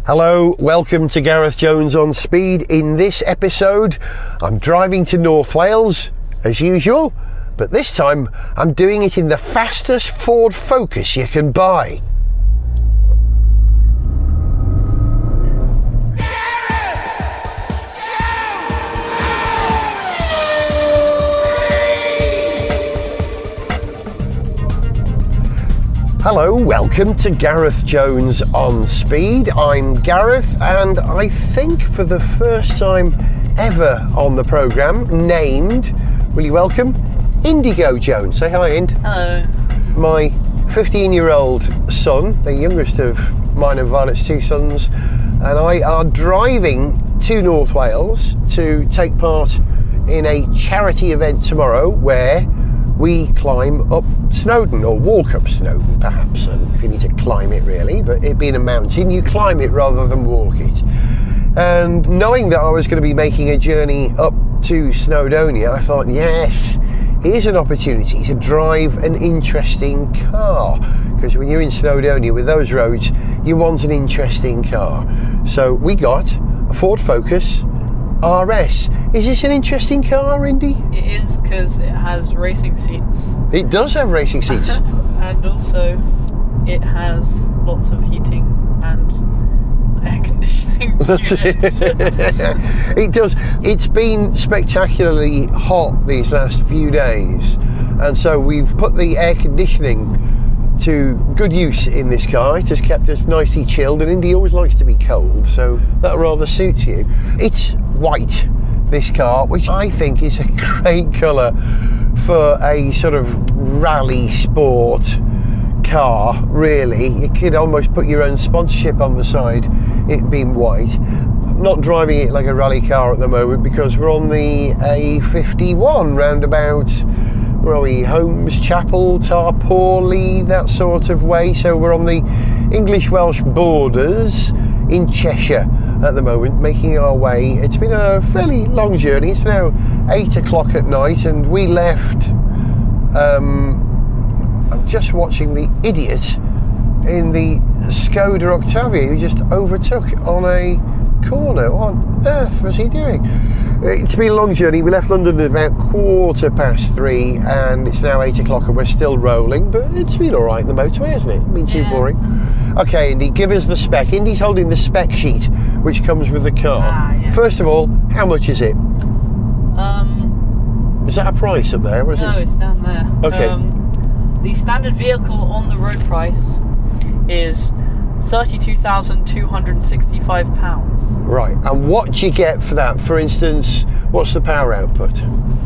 Hello, welcome to Gareth Jones on Speed. In this episode, I'm driving to North Wales, as usual, but this time I'm doing it in the fastest Ford Focus you can buy. Hello, welcome to Gareth Jones on Speed. I'm Gareth, and I think for the first time ever on the programme, named, will you welcome, Indigo Jones. Say hi, Ind. Hello. My 15-year-old son, the youngest of mine and Violet's two sons, and I are driving to North Wales to take part in a charity event tomorrow where we climb up Snowdon, or walk up Snowdon perhaps, and if you need to climb it really, but it being a mountain, you climb it rather than walk it. And knowing that I was going to be making a journey up to Snowdonia, I thought, yes, here's an opportunity to drive an interesting car, because when you're in Snowdonia with those roads, you want an interesting car. So we got a Ford Focus RS. Is this an interesting car, Indy? It is, because it has racing seats. It does have racing seats. And also, it has lots of heating and air conditioning units. It does. It's been spectacularly hot these last few days, and so we've put the air conditioning to good use in this car. It has kept us nicely chilled, and Indy always likes to be cold, so that rather suits you. It's white, this car, which I think is a great colour for a sort of rally sport car, really. You could almost put your own sponsorship on the side, it being white. I'm not driving it like a rally car at the moment because we're on the A51 roundabout. Where are we? Holmes Chapel, Tarporley, that sort of way. So we're on the English-Welsh borders in Cheshire at the moment, making our way. It's been a fairly long journey. It's now 8 o'clock at night, and we left. I'm just watching the idiot in the Skoda Octavia who just overtook on a corner. What on earth was he doing? It's been a long journey. We left London at about 3:15, and it's now 8 o'clock and we're still rolling, but it's been all right, the motorway, hasn't it? It's been too boring. Okay, Indy, give us the spec. Indy's holding the spec sheet which comes with the car. Yes. First of all, how much is it? Is that a price up there? What is No, it's down there. Okay. The standard vehicle on the road price is £32,265. Right, and what do you get for that? For instance, what's the power output?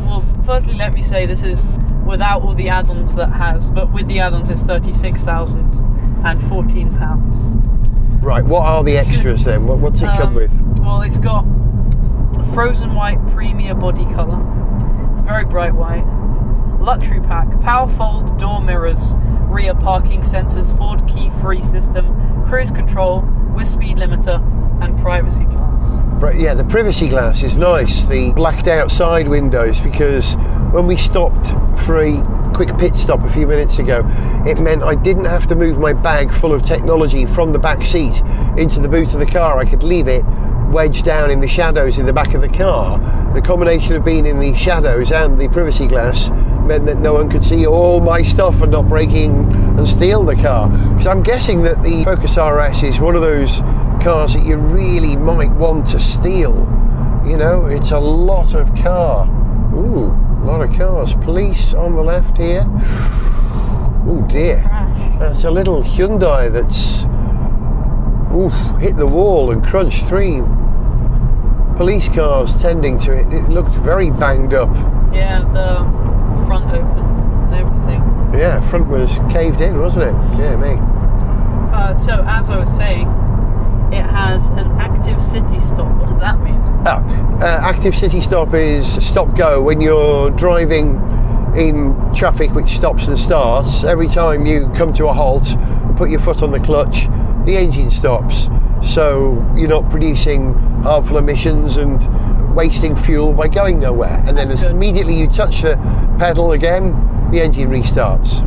Well, firstly, let me say this is without all the add-ons that has, but with the add-ons it's £36,014. Right, what are the extras then? What's it come with? Well, it's got a frozen white premier body colour. It's very bright white. Luxury pack, power fold door mirrors, rear parking sensors, Ford key-free system, cruise control with speed limiter, and privacy glass. Right, yeah, the privacy glass is nice. The blacked out side windows, because when we stopped for a quick pit stop a few minutes ago, it meant I didn't have to move my bag full of technology from the back seat into the boot of the car. I could leave it wedged down in the shadows in the back of the car. The combination of being in the shadows and the privacy glass meant that no one could see all my stuff and not break in and steal the car. Because I'm guessing that the Focus RS is one of those cars that you really might want to steal. You know, it's a lot of car. Ooh, a lot of cars. Police on the left here. Oh dear. Crash. That's a little Hyundai that's hit the wall and crunched 3 police cars tending to it. It looked very banged up. Yeah, the front open and everything. Yeah, front was caved in, wasn't it? Yeah, me. So, as I was saying, it has an active city stop. What does that mean? Active city stop is stop-go when you're driving in traffic which stops and starts. Every time you come to a halt and put your foot on the clutch, the engine stops, so you're not producing harmful emissions and wasting fuel by going nowhere. And then immediately you touch the pedal again, the engine restarts.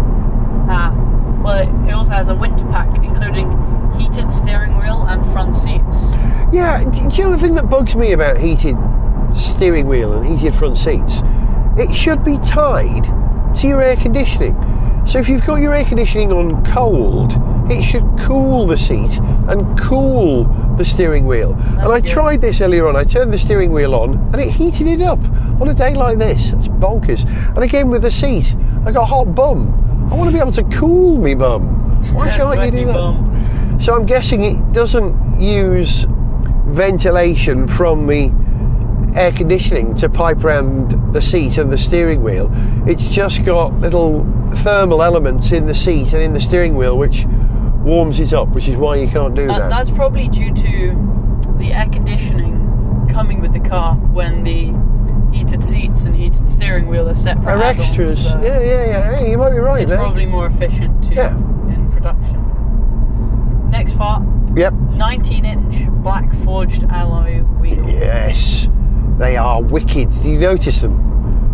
Well, it also has a winter pack including heated steering wheel and front seats. Yeah, do you know the thing that bugs me about heated steering wheel and heated front seats? It should be tied to your air conditioning. So if you've got your air conditioning on cold, it should cool the seat and cool the steering wheel. And I tried this earlier on. I turned the steering wheel on and it heated it up on a day like this. That's bonkers. And again with the seat, I got a hot bum. I want to be able to cool me bum. Why can't you do that? Bum. So I'm guessing it doesn't use ventilation from the air conditioning to pipe around the seat and the steering wheel. It's just got little thermal elements in the seat and in the steering wheel which warms it up, which is why you can't do that. That's probably due to the air conditioning coming with the car when the heated seats and heated steering wheel are separate. Are extras. So yeah. Hey, you might be right. It's probably more efficient in production. Next part. Yep. 19-inch black forged alloy wheel. Yes. They are wicked. Do you notice them?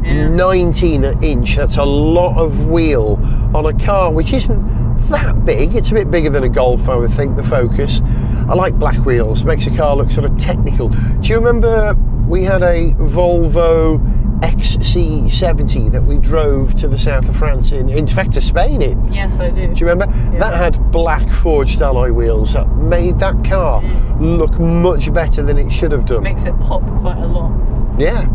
Yeah. 19-inch. That's a lot of wheel on a car which isn't that big. It's a bit bigger than a Golf, I would think, the Focus. I like black wheels. Makes a car look sort of technical. Do you remember we had a Volvo XC70 that we drove to the south of France in fact to Spain in? Yes, I do. Do you remember? Yeah. That had black forged alloy wheels that made that car look much better than it should have done. Makes it pop quite a lot. Yeah.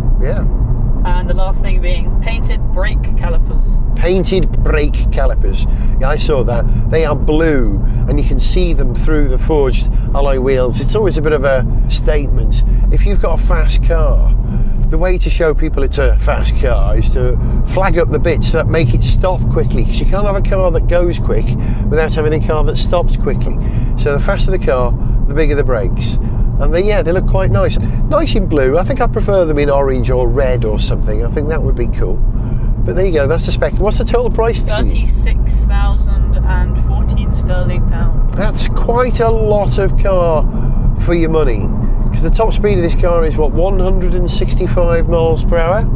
And the last thing being painted brake calipers. Painted brake calipers. Yeah, I saw that. They are blue and you can see them through the forged alloy wheels. It's always a bit of a statement. If you've got a fast car, the way to show people it's a fast car is to flag up the bits that make it stop quickly, because you can't have a car that goes quick without having a car that stops quickly. So the faster the car, the bigger the brakes. And they look quite nice. Nice in blue. I think I prefer them in orange or red or something. I think that would be cool. But there you go, that's the spec. What's the total price? 36,014 sterling pound. That's quite a lot of car for your money. Because the top speed of this car is what, 165 miles per hour?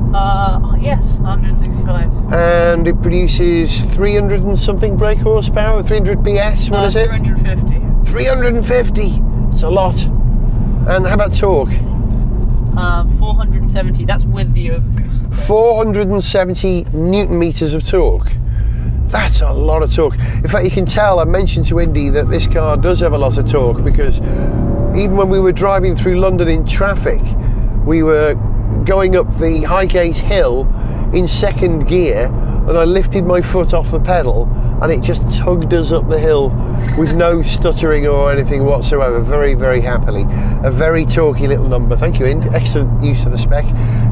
Yes, 165. And it produces 300 and something brake horsepower, 300 PS, what is it? 350. 350! It's a lot. And how about torque? 470, that's with the overboost. 470 newton meters of torque. That's a lot of torque. In fact, you can tell, I mentioned to Indy that this car does have a lot of torque, because even when we were driving through London in traffic, we were going up the Highgate Hill in second gear, and I lifted my foot off the pedal and it just tugged us up the hill with no stuttering or anything whatsoever, very, very happily. A very torquey little number. Thank you, Ind. Excellent use of the spec.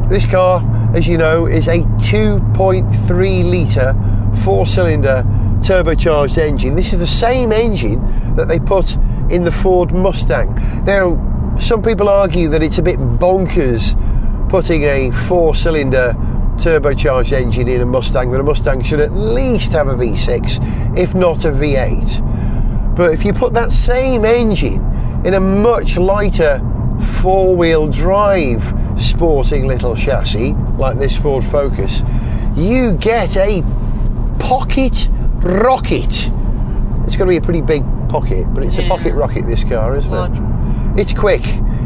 This car, as you know, is a 2.3 litre 4-cylinder turbocharged engine. This is the same engine that they put in the Ford Mustang. Now, some people argue that it's a bit bonkers putting a 4-cylinder turbocharged engine in a Mustang, that a Mustang should at least have a V6, if not a V8. But if you put that same engine in a much lighter four-wheel drive sporting little chassis like this Ford Focus, you get a pocket rocket. It's got to be a pretty big pocket, but it's a pocket rocket, this car, isn't it? It's quick.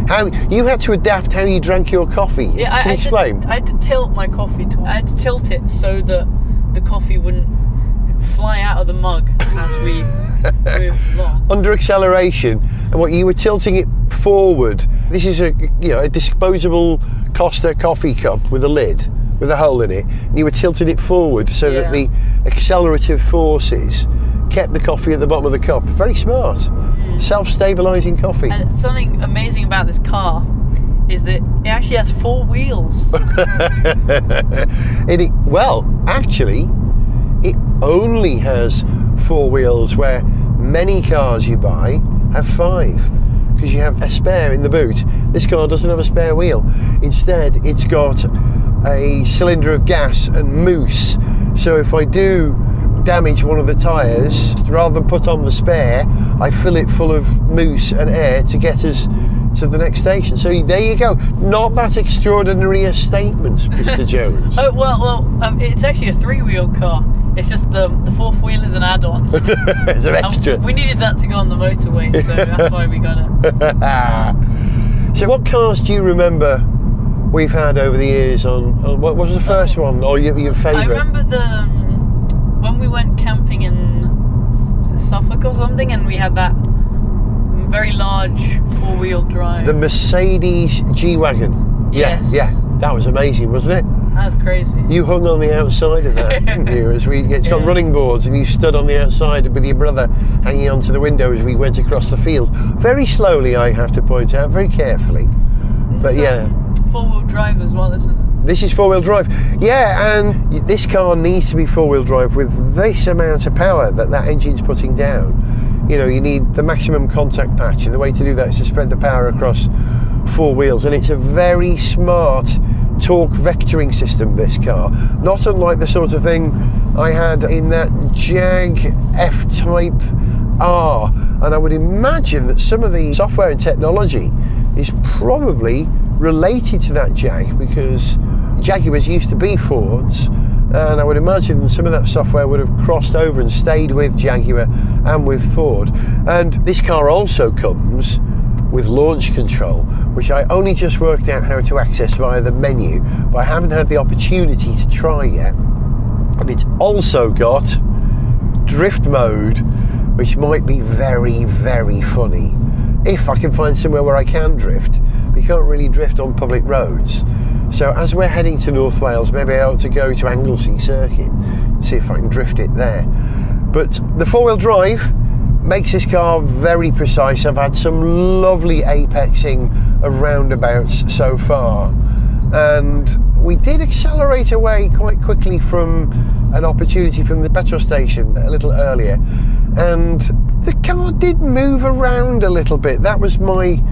How you had to adapt how you drank your coffee. Yeah, Can you explain? I had to tilt my coffee. I had to tilt it so that the coffee wouldn't fly out of the mug as we moved along. Under acceleration, and what you were tilting it forward. This is a disposable Costa coffee cup with a lid, with a hole in it. And you were tilting it forward so that the accelerative forces kept the coffee at the bottom of the cup. Very smart. Self-stabilising coffee. And something amazing about this car is that it actually has 4 wheels. Actually, it only has 4 wheels, where many cars you buy have 5, because you have a spare in the boot. This car doesn't have a spare wheel. Instead, it's got a cylinder of gas and mousse. So if I do damage one of the tyres, rather than put on the spare, I fill it full of mousse and air to get us to the next station. So there you go. Not that extraordinary a statement, Mr. Jones. It's actually a 3-wheel car. It's just the 4th wheel is an add-on. It's an extra. We needed that to go on the motorway, so that's why we got it. So what cars do you remember we've had over the years on what was the first one, or your favourite? I remember when we went camping in, was it Suffolk or something, and we had that very large four-wheel drive. The Mercedes G-Wagon. Yes. Yeah, that was amazing, wasn't it? That was crazy. You hung on the outside of that, didn't you? It's got running boards, and you stood on the outside with your brother hanging onto the window as we went across the field. Very slowly, I have to point out, very carefully. But yeah. Four-wheel drive as well, isn't it? This is four-wheel drive. Yeah, and this car needs to be four-wheel drive with this amount of power that engine's putting down. You know, you need the maximum contact patch, and the way to do that is to spread the power across four wheels. And it's a very smart torque vectoring system, this car, not unlike the sort of thing I had in that Jag F-Type R, and I would imagine that some of the software and technology is probably related to that Jag, because Jaguars used to be Fords, and I would imagine some of that software would have crossed over and stayed with Jaguar and with Ford. And this car also comes with launch control, which I only just worked out how to access via the menu, but I haven't had the opportunity to try yet. And it's also got drift mode, which might be very, very funny if I can find somewhere where I can drift. You can't really drift on public roads. So as we're heading to North Wales, maybe I ought to go to Anglesey Circuit and see if I can drift it there. But the four-wheel drive makes this car very precise. I've had some lovely apexing of roundabouts so far, and we did accelerate away quite quickly from an opportunity from the petrol station a little earlier, and the car did move around a little bit. That was my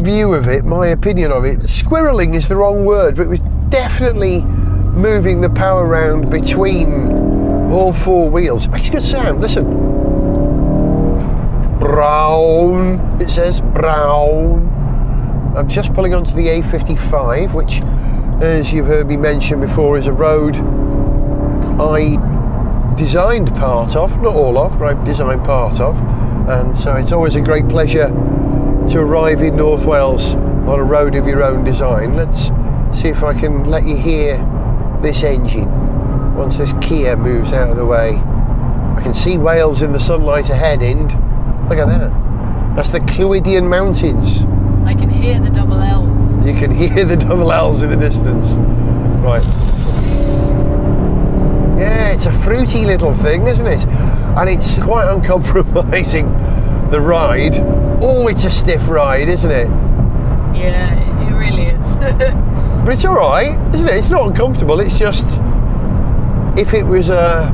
view of it, my opinion of it. Squirreling is the wrong word, but it was definitely moving the power around between all four wheels. It makes a good sound. Listen. Brown, it says brown. I'm just pulling onto the A55, which, as you've heard me mention before, is a road I designed part of, not all of, but I designed part of, and so it's always a great pleasure to arrive in North Wales on a road of your own design. Let's see if I can let you hear this engine once this Kia moves out of the way. I can see Wales in the sunlight ahead, Ind. Look at that. That's the Clwydian Mountains. I can hear the double L's. You can hear the double L's in the distance. Right. Yeah, it's a fruity little thing, isn't it? And it's quite uncompromising, the ride. Oh, it's a stiff ride, isn't it? Yeah, it really is. But it's alright, isn't it? It's not uncomfortable, it's just, if it was a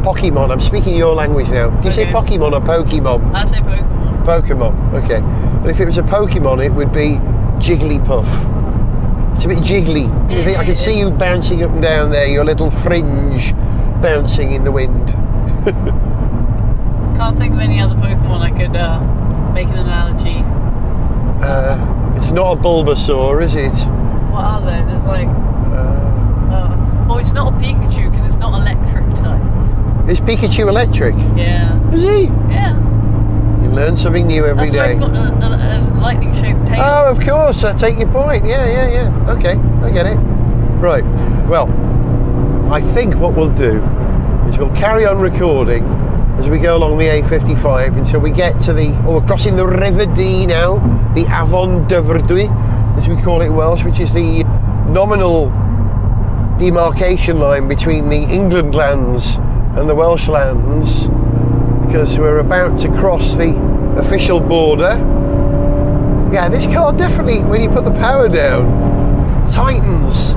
Pokemon, I'm speaking your language now. Do you say Pokemon or Pokemon? I say Pokemon. Pokemon, okay. But if it was a Pokemon, it would be Jigglypuff. It's a bit jiggly. You think I can see you bouncing up and down there, your little fringe bouncing in the wind. Can't think of any other Pokemon I could make an analogy. It's not a Bulbasaur, is it? What are they? There's like... oh, it's not a Pikachu because it's not electric type. Is Pikachu electric? Yeah. Is he? Yeah. You learn something new every day. That's why it's got a lightning-shaped tail. Oh, of course, I take your point. Yeah. Okay, I get it. Right, well, I think what we'll do is we'll carry on recording as we go along the A55 until we get to we're crossing the River Dee now, the Afon Dyfrdwy, as we call it in Welsh, which is the nominal demarcation line between the England lands and the Welsh lands, because we're about to cross the official border. Yeah, this car definitely, when you put the power down, tightens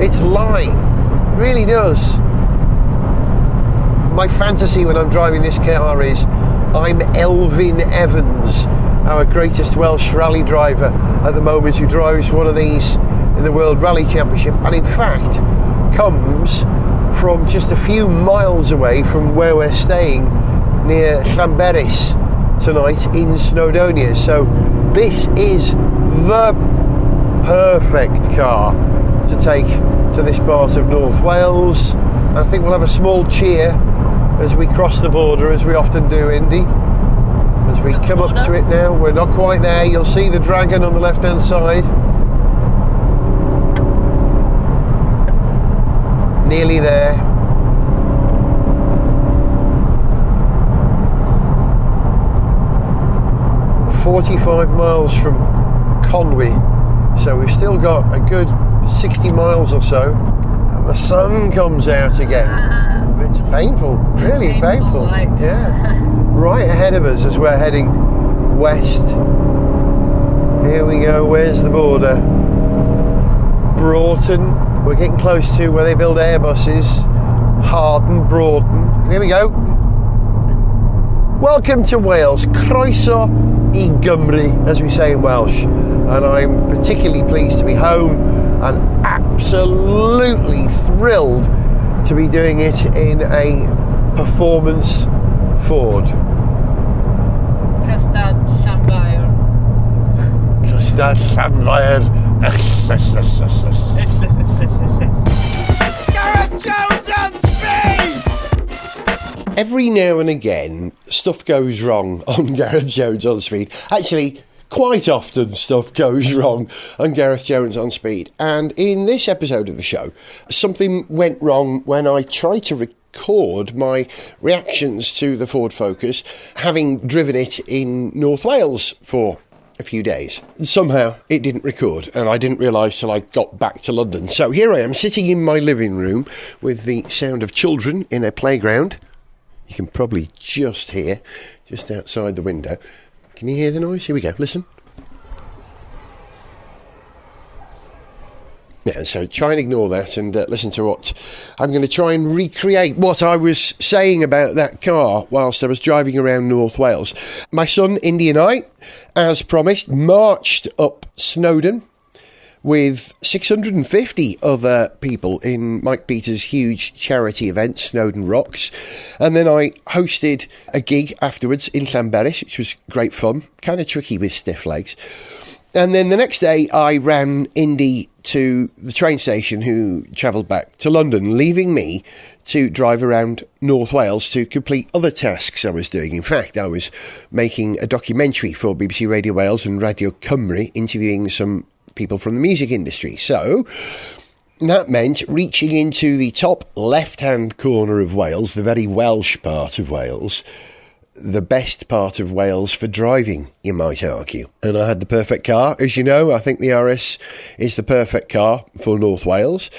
its line, really does. My fantasy when I'm driving this car is I'm Elfyn Evans, our greatest Welsh rally driver at the moment, who drives one of these in the World Rally Championship, and in fact comes from just a few miles away from where we're staying near Llanberis tonight in Snowdonia. So this is the perfect car to take to this part of North Wales. I think we'll have a small cheer as we cross the border, as we often do, Indy. as we come up to it now. We're not quite there. You'll see the dragon on the left-hand side. Nearly there. "45 miles from Conwy, so we've still got a good 60 miles or so, and the sun comes out again. It's painful, really painful. Yeah, right ahead of us as we're heading west. Here we go. Where's the border? Broughton. We're getting close to where they build Airbuses. Harden, Broughton. Here we go. Welcome to Wales. Croeso I Gymru, as we say in Welsh. And I'm particularly pleased to be home and absolutely thrilled to be doing it in a performance Ford. Custard Llanfair. Custard Llanfair. Gareth Jones on speed! Every now and again, stuff goes wrong on Gareth Jones on Speed. Actually, quite often stuff goes wrong on Gareth Jones on Speed. And in this episode of the show, something went wrong when I tried to record my reactions to the Ford Focus, having driven it in North Wales for a few days. Somehow it didn't record, and I didn't realise till I got back to London. So here I am, sitting in my living room with the sound of children in a playground. You can probably just hear, just outside the window. Can you hear the noise? Here we go, listen. Yeah, so try and ignore that and listen to what I'm going to try and recreate what I was saying about that car whilst I was driving around North Wales. My son, Indy, and I, as promised, marched up Snowdon with 650 other people in Mike Peters' huge charity event, Snowdon Rocks. And then I hosted a gig afterwards in Llanberis, which was great fun, kind of tricky with stiff legs. And then the next day I ran Indy to the train station, who travelled back to London, leaving me to drive around North Wales to complete other tasks I was doing. In fact, I was making a documentary for BBC Radio Wales and Radio Cymru, interviewing some people from the music industry. So that meant reaching into the top left-hand corner of Wales, the very Welsh part of Wales, the best part of Wales for driving, you might argue. And I had the perfect car. As you know, I think the RS is the perfect car for North Wales.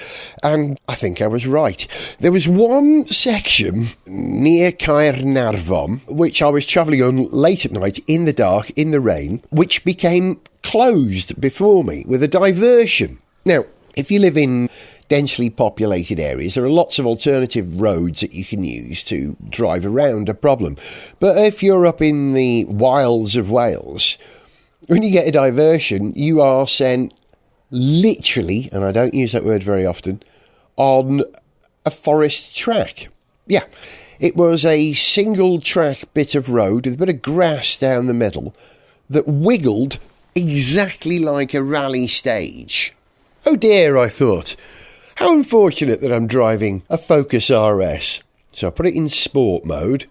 And I think I was right. There was one section near Caernarfon, which I was travelling on late at night, in the dark, in the rain, which became closed before me with a diversion. Now, if you live in densely populated areas, there are lots of alternative roads that you can use to drive around a problem. But if you're up in the wilds of Wales, when you get a diversion, you are sent literally, and I don't use that word very often, on a forest track. Yeah, it was a single track bit of road with a bit of grass down the middle that wiggled exactly like a rally stage. Oh dear, I thought. How unfortunate that I'm driving a Focus RS. So I put it in sport mode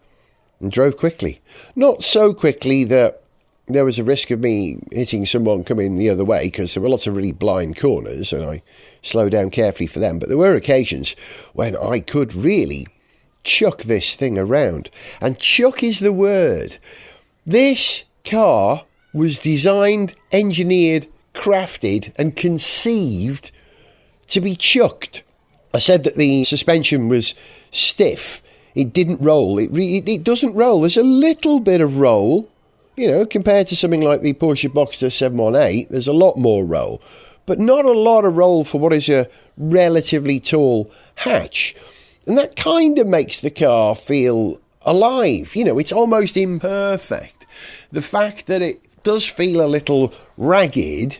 and drove quickly. Not so quickly that there was a risk of me hitting someone coming the other way, because there were lots of really blind corners and I slowed down carefully for them. But there were occasions when I could really chuck this thing around. And chuck is the word. This car was designed, engineered, crafted and conceived to be chucked. I said that the suspension was stiff. It didn't roll. It doesn't roll. There's a little bit of roll, you know, compared to something like the Porsche Boxster 718. There's a lot more roll, but not a lot of roll for what is a relatively tall hatch. And that kind of makes the car feel alive. You know, it's almost imperfect. The fact that it does feel a little ragged,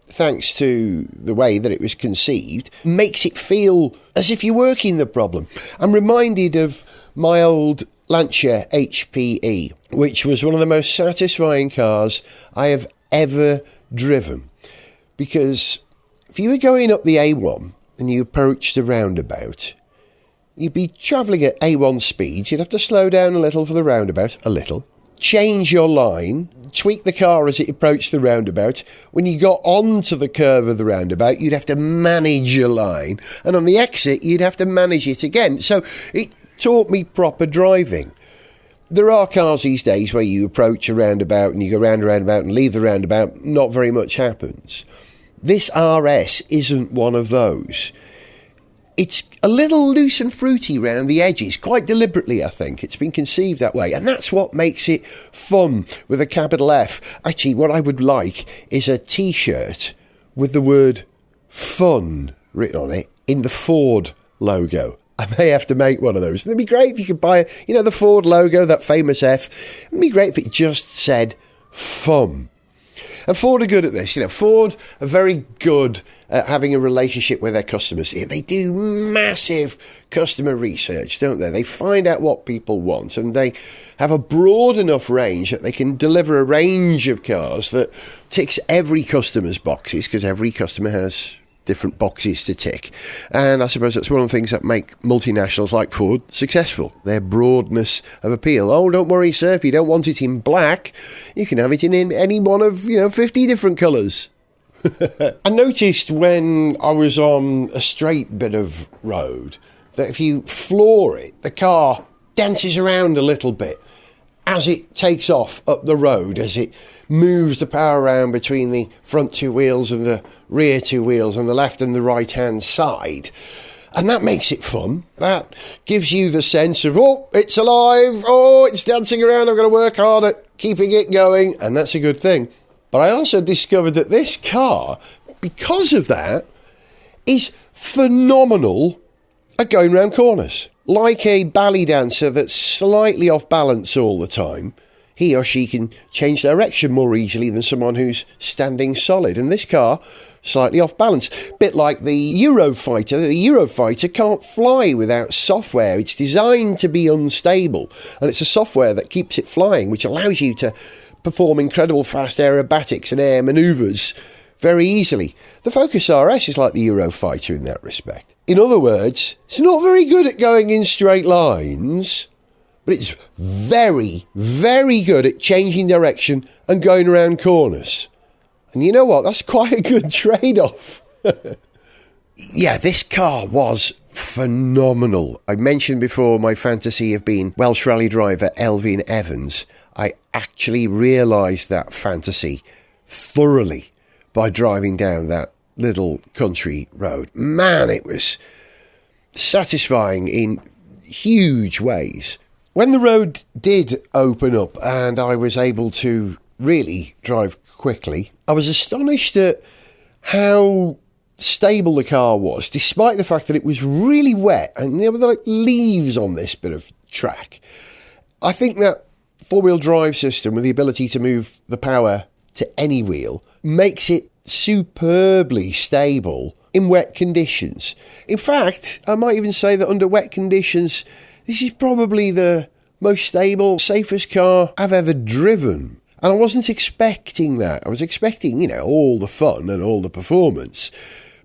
thanks to the way that it was conceived, makes it feel as if you're working the problem. I'm reminded of my old Lancia HPE, which was one of the most satisfying cars I have ever driven. Because if you were going up the A1 and you approached the roundabout, you'd be travelling at A1 speeds. You'd have to slow down a little for the roundabout, a little, change your line, tweak the car as it approached the roundabout. When you got onto the curve of the roundabout, you'd have to manage your line. And on the exit, you'd have to manage it again. So it taught me proper driving. There are cars these days where you approach a roundabout and you go round a roundabout and leave the roundabout, not very much happens. This RS isn't one of those. It's a little loose and fruity round the edges, quite deliberately, I think. It's been conceived that way, and that's what makes it fun with a capital F. Actually, what I would like is a T-shirt with the word fun written on it in the Ford logo. I may have to make one of those. It'd be great if you could buy, the Ford logo, that famous F. It'd be great if it just said fun. And Ford are good at this. Ford are very good at having a relationship with their customers. They do massive customer research, don't they? They find out what people want, and they have a broad enough range that they can deliver a range of cars that ticks every customer's boxes, because every customer has different boxes to tick. And I suppose that's one of the things that make multinationals like Ford successful, their broadness of appeal. Oh, don't worry, sir, if you don't want it in black, you can have it in any one of 50 different colours. I noticed when I was on a straight bit of road that if you floor it, the car dances around a little bit as it takes off up the road, as it moves the power around between the front two wheels and the rear two wheels on the left and the right hand side. And that makes it fun. That gives you the sense of, oh, it's alive, oh, it's dancing around, I've got to work hard at keeping it going, and that's a good thing. But I also discovered that this car, because of that, is phenomenal at going round corners. Like a ballet dancer that's slightly off balance all the time, he or she can change direction more easily than someone who's standing solid. And this car, slightly off balance. Bit like the Eurofighter. The Eurofighter can't fly without software. It's designed to be unstable. And it's a software that keeps it flying, which allows you to perform incredible fast aerobatics and air manoeuvres very easily. The Focus RS is like the Eurofighter in that respect. In other words, it's not very good at going in straight lines, but it's very, very good at changing direction and going around corners. And you know what? That's quite a good trade-off. Yeah, this car was phenomenal. I mentioned before my fantasy of being Welsh rally driver Elfyn Evans. I actually realised that fantasy thoroughly by driving down that little country road. Man, it was satisfying in huge ways. When the road did open up and I was able to really drive quickly, I was astonished at how stable the car was, despite the fact that it was really wet and there were like leaves on this bit of track. I think that four-wheel drive system with the ability to move the power to any wheel makes it superbly stable in wet conditions. In fact, I might even say that under wet conditions, this is probably the most stable, safest car I've ever driven. And I wasn't expecting that. I was expecting, all the fun and all the performance.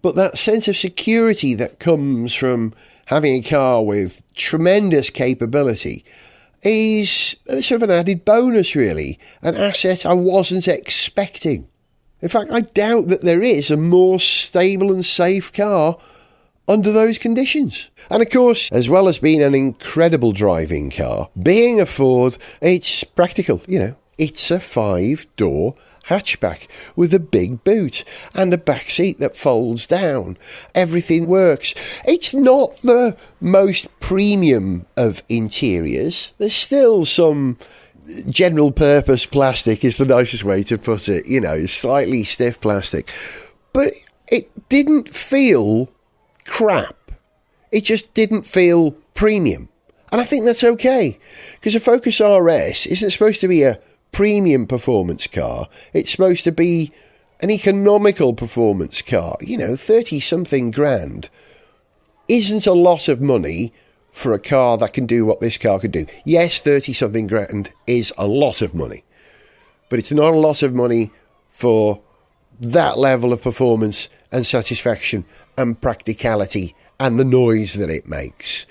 But that sense of security that comes from having a car with tremendous capability is sort of an added bonus, really. An asset I wasn't expecting. In fact, I doubt that there is a more stable and safe car under those conditions. And of course, as well as being an incredible driving car, being a Ford, it's practical, It's a 5-door hatchback with a big boot and a back seat that folds down. Everything works. It's not the most premium of interiors. There's still some general purpose plastic is the nicest way to put it, slightly stiff plastic. But it didn't feel crap. It just didn't feel premium. And I think that's okay, because a Focus RS isn't supposed to be a premium performance car. It's supposed to be an economical performance car. 30-something grand isn't a lot of money for a car that can do what this car could do. Yes, 30-something grand is a lot of money, but it's not a lot of money for that level of performance and satisfaction and practicality and the noise that it makes.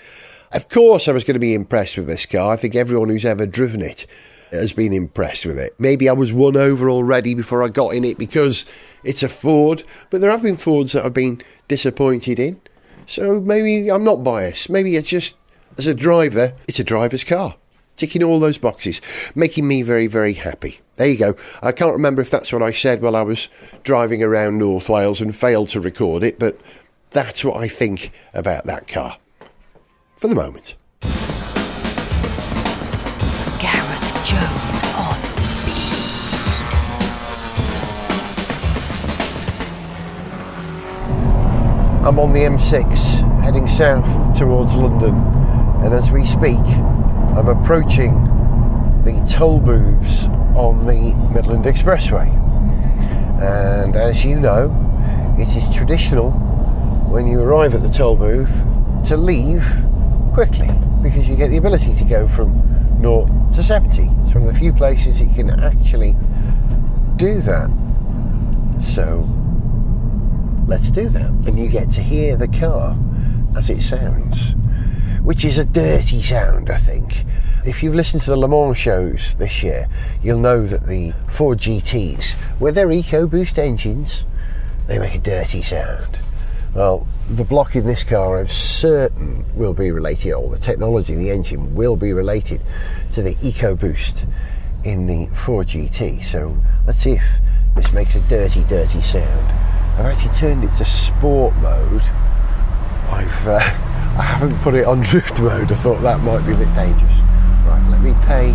Of course, I was going to be impressed with this car. I think everyone who's ever driven it has been impressed with it. Maybe I was won over already before I got in it because it's a Ford, but there have been Fords that I've been disappointed in. So maybe I'm not biased. Maybe it's just, as a driver, it's a driver's car. Ticking all those boxes, making me very, very happy. There you go. I can't remember if that's what I said while I was driving around North Wales and failed to record it, but that's what I think about that car. For the moment. Gareth Jones on speed. I'm on the M6 heading south towards London, and as we speak I'm approaching the toll booths on the Midland Expressway, and as you know, it is traditional when you arrive at the toll booth to leave quickly because you get the ability to go from 0 to 70. It's one of the few places you can actually do that. So let's do that, and you get to hear the car as it sounds, which is a dirty sound, I think. If you've listened to the Le Mans shows this year, you'll know that the Ford GTs, with their EcoBoost engines, they make a dirty sound. Well, the block in this car I'm certain will be related, or the technology in the engine will be related to the EcoBoost in the Ford GT. So let's see if this makes a dirty, dirty sound. I've actually turned it to sport mode. I haven't put it on drift mode. I thought that might be a bit dangerous. Right, let me pay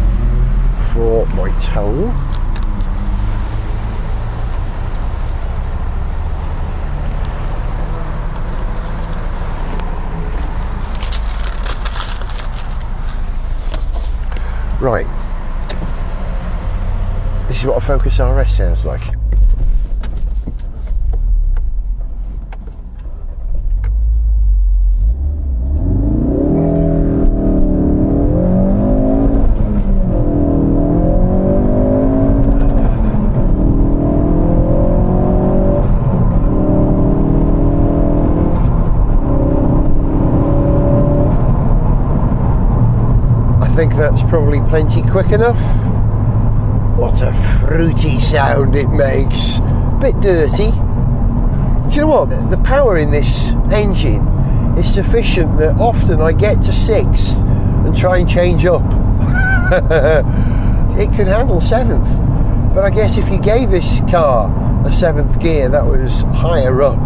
for my toll. Right, this is what a Focus RS sounds like. I think that's probably plenty quick enough. What a fruity sound it makes. Bit dirty. Do you know what? The power in this engine is sufficient that often I get to 6th and try and change up. It could handle 7th, but I guess if you gave this car a 7th gear that was higher up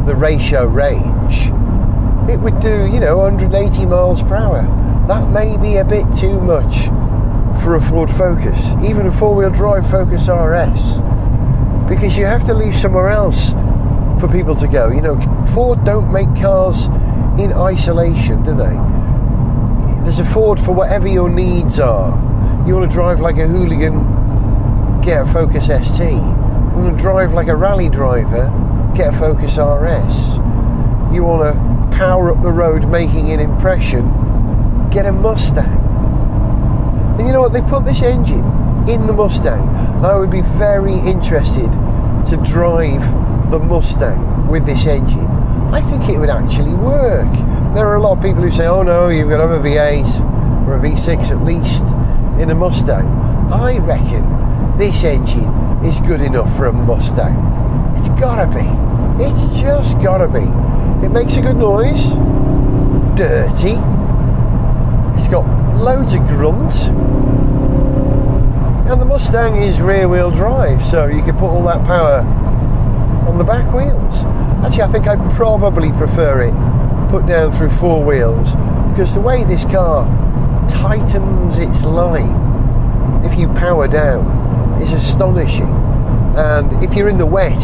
the ratio range, it would do, 180 miles per hour. That may be a bit too much for a Ford Focus, even a four-wheel drive Focus RS, because you have to leave somewhere else for people to go. Ford don't make cars in isolation, do they? There's a Ford for whatever your needs are. You want to drive like a hooligan, get a Focus ST. You want to drive like a rally driver, get a Focus RS. You want to power up the road making an impression, get a Mustang. And you know what, they put this engine in the Mustang, and I would be very interested to drive the Mustang with this engine. I think it would actually work. There are a lot of people who say, oh no, you've got to have a V8 or a V6 at least in a Mustang. I reckon this engine is good enough for a Mustang. It's gotta be. It's just gotta be. It makes a good noise, dirty, it's got loads of grunt, and the Mustang is rear wheel drive, so you can put all that power on the back wheels. Actually, I think I'd probably prefer it put down through 4 wheels, because the way this car tightens its line if you power down is astonishing. And if you're in the wet,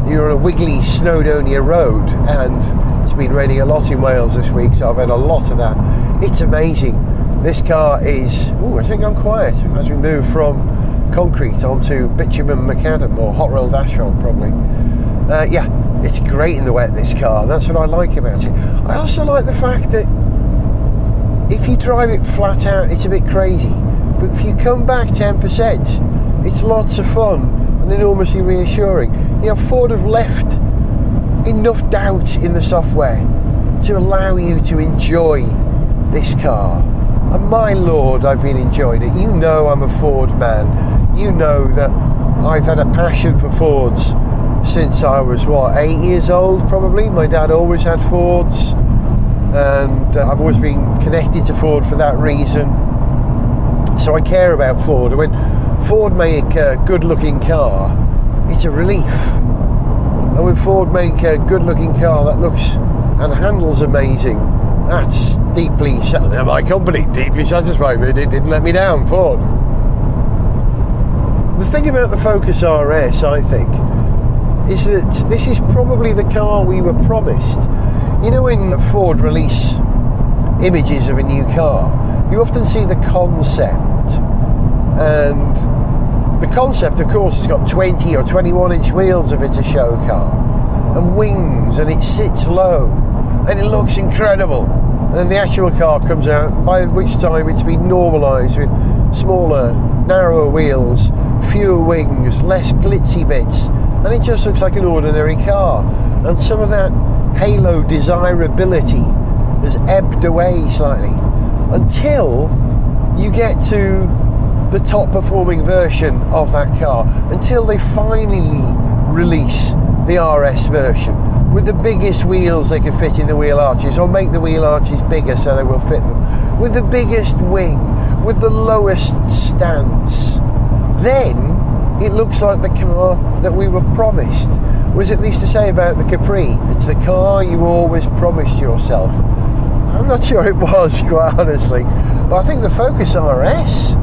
you're on a wiggly Snowdonia road, and it's been raining a lot in Wales this week, so I've had a lot of that. It's amazing. This car is, I think I'm quiet as we move from concrete onto bitumen macadam, or hot rolled asphalt probably. Yeah, it's great in the wet, this car. That's what I like about it. I also like the fact that if you drive it flat out, it's a bit crazy, but if you come back 10%, it's lots of fun and enormously reassuring. Ford have left enough doubt in the software to allow you to enjoy this car And my lord, I've been enjoying it. You know I'm a Ford man. You know that I've had a passion for Fords since I was, 8 years old probably. My dad always had Fords, and I've always been connected to Ford for that reason. So I care about Ford. And when Ford make a good-looking car, it's a relief. And when Ford make a good-looking car that looks and handles amazing, that's deeply, they're my company, deeply satisfying. They didn't let me down, Ford. The thing about the Focus RS, I think, is that this is probably the car we were promised. You know, when Ford release images of a new car, you often see the concept, and the concept, of course, has got 20 or 21 inch wheels if it's a show car, and wings, and it sits low, and it looks incredible. And then the actual car comes out, by which time it's been normalised with smaller, narrower wheels, fewer wings, less glitzy bits, and it just looks like an ordinary car. And some of that halo desirability has ebbed away slightly until you get to the top performing version of that car, until they finally release the RS version with the biggest wheels they can fit in the wheel arches, or make the wheel arches bigger so they will fit them, with the biggest wing, with the lowest stance. Then it looks like the car that we were promised. What does it used to say about the Capri? It's the car you always promised yourself. I'm not sure it was, quite honestly, but I think the Focus RS,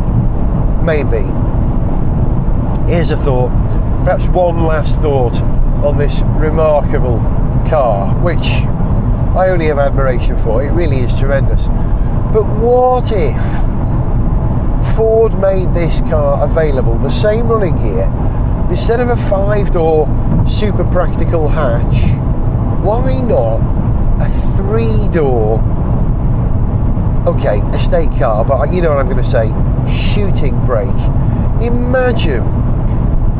maybe. Here's a thought, perhaps one last thought on this remarkable car, which I only have admiration for. It really is tremendous. But what if Ford made this car available, the same running gear, instead of a 5-door super practical hatch, why not a 3-door, okay, estate car, but you know what I'm going to say, shooting brake. Imagine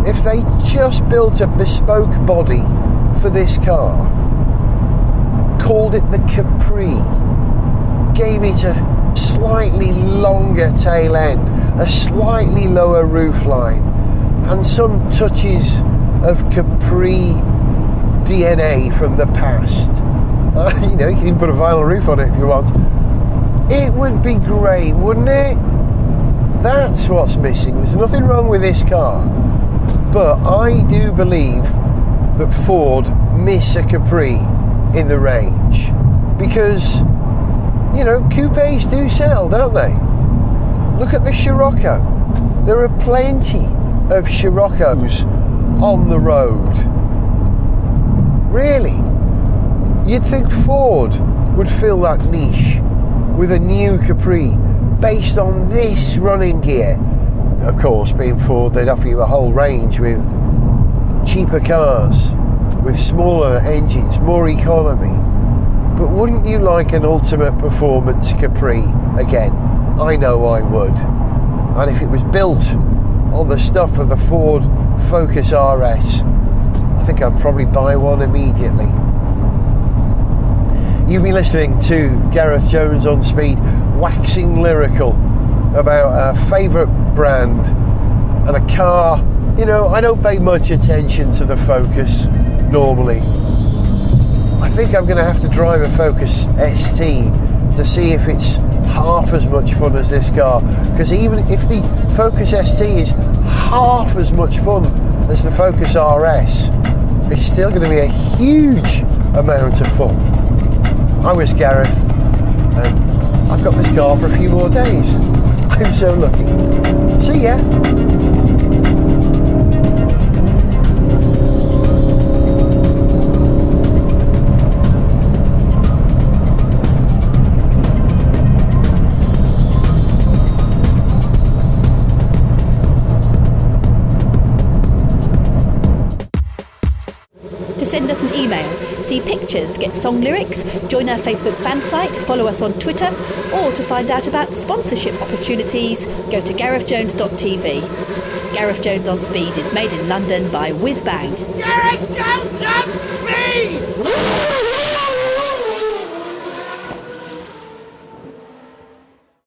if they just built a bespoke body for this car, called it the Capri, gave it a slightly longer tail end, a slightly lower roofline, and some touches of Capri DNA from the past. You know, you can even put a vinyl roof on it if you want. It would be great, wouldn't it? That's what's missing. There's nothing wrong with this car, but I do believe that Ford miss a Capri in the range, because, you know, coupes do sell, don't they? Look at the Scirocco. There are plenty of Sciroccos on the road. Really? You'd think Ford would fill that niche with a new Capri based on this running gear. Of course, being Ford, they'd offer you a whole range with cheaper cars, with smaller engines, more economy. But wouldn't you like an ultimate performance Capri again? I know I would. And if it was built on the stuff of the Ford Focus RS, I think I'd probably buy one immediately. You've been listening to Gareth Jones on Speed, waxing lyrical about a favourite brand and a car. You know, I don't pay much attention to the Focus normally. I think I'm going to have to drive a Focus ST to see if it's half as much fun as this car, because even if the Focus ST is half as much fun as the Focus RS, it's still going to be a huge amount of fun. I was Gareth, and I've got this car for a few more days. I'm so lucky. See ya. Send us an email, see pictures, get song lyrics, join our Facebook fan site, follow us on Twitter, or to find out about sponsorship opportunities, go to garethjones.tv. Gareth Jones on Speed is made in London by Whiz Bang. Gareth Jones on Speed!